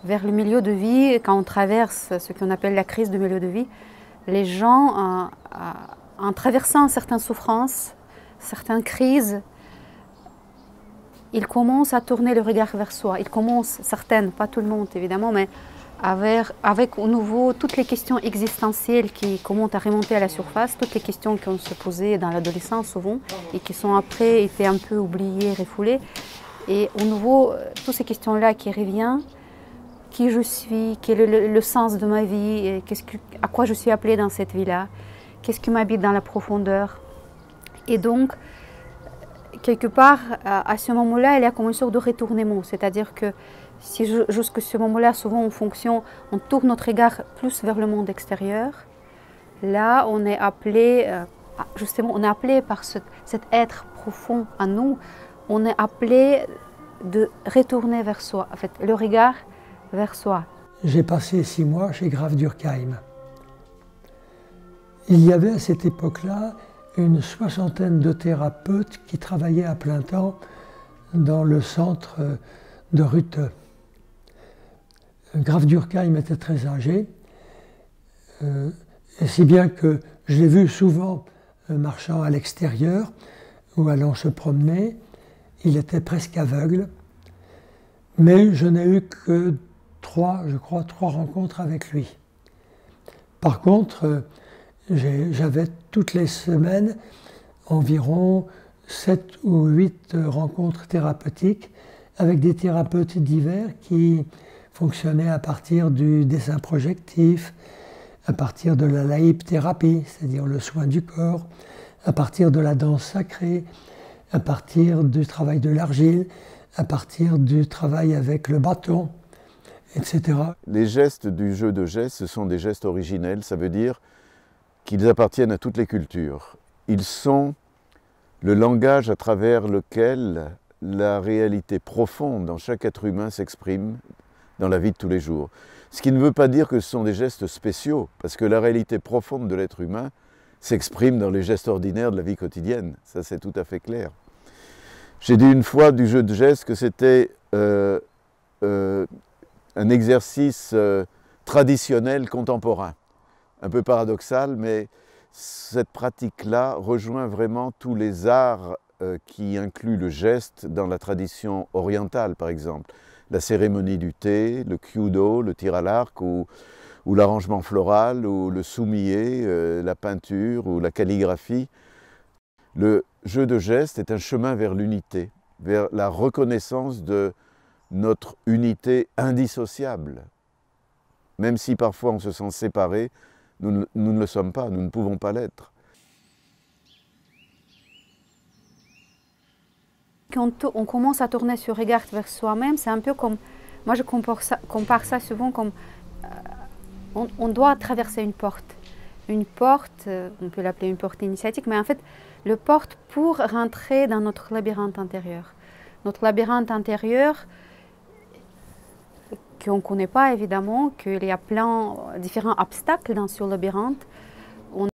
vers le milieu de vie, quand on traverse ce qu'on appelle la crise du milieu de vie, les gens, en traversant certaines souffrances, certaines crises, ils commencent à tourner le regard vers soi. Ils commencent, certaines, pas tout le monde évidemment, mais avec au nouveau toutes les questions existentielles qui commencent à remonter à la surface, toutes les questions qu'on se posait dans l'adolescence souvent et qui sont après été un peu oubliées, refoulées. Et au nouveau, toutes ces questions-là qui reviennent, qui je suis, quel est le sens de ma vie, à quoi je suis appelée dans cette vie-là, qu'est-ce qui m'habite dans la profondeur. Et donc, quelque part, à ce moment-là, il y a comme une sorte de retournement, c'est-à-dire que si jusqu'à ce moment-là, souvent on tourne notre regard plus vers le monde extérieur, là on est appelé, justement, on est appelé par cet être profond en nous, on est appelé de retourner vers soi, en fait, le regard vers soi. J'ai passé 6 mois chez Graf Durkheim. Il y avait à cette époque-là une 60aine de thérapeutes qui travaillaient à plein temps dans le centre de Rutte. Graf Durkheim était très âgé, et si bien que je l'ai vu souvent marchant à l'extérieur ou allant se promener. Il était presque aveugle, mais je n'ai eu que 3 rencontres avec lui. Par contre, j'avais toutes les semaines environ 7 ou 8 rencontres thérapeutiques avec des thérapeutes divers qui fonctionnaient à partir du dessin projectif, à partir de la laïp-thérapie, c'est-à-dire le soin du corps, à partir de la danse sacrée, à partir du travail de l'argile, à partir du travail avec le bâton, etc. Les gestes du jeu de gestes, ce sont des gestes originels, ça veut dire qu'ils appartiennent à toutes les cultures. Ils sont le langage à travers lequel la réalité profonde dans chaque être humain s'exprime dans la vie de tous les jours. Ce qui ne veut pas dire que ce sont des gestes spéciaux, parce que la réalité profonde de l'être humain s'exprime dans les gestes ordinaires de la vie quotidienne. Ça, c'est tout à fait clair. J'ai dit une fois du jeu de gestes que c'était un exercice traditionnel contemporain. Un peu paradoxal, mais cette pratique-là rejoint vraiment tous les arts qui incluent le geste dans la tradition orientale, par exemple. La cérémonie du thé, le kyudo, le tir à l'arc, ou l'arrangement floral, ou le sumie, la peinture, ou la calligraphie. Le jeu de gestes est un chemin vers l'unité, vers la reconnaissance de notre unité indissociable. Même si parfois on se sent séparés, nous ne le sommes pas, nous ne pouvons pas l'être. Quand on commence à tourner ce regard vers soi-même, c'est un peu comme, moi je compare ça souvent comme, on doit traverser une porte. Une porte, on peut l'appeler une porte initiatique, mais en fait, le porte pour rentrer dans notre labyrinthe intérieur. Notre labyrinthe intérieur, qu'on ne connaît pas évidemment, qu'il y a plein différents obstacles dans ce labyrinthe,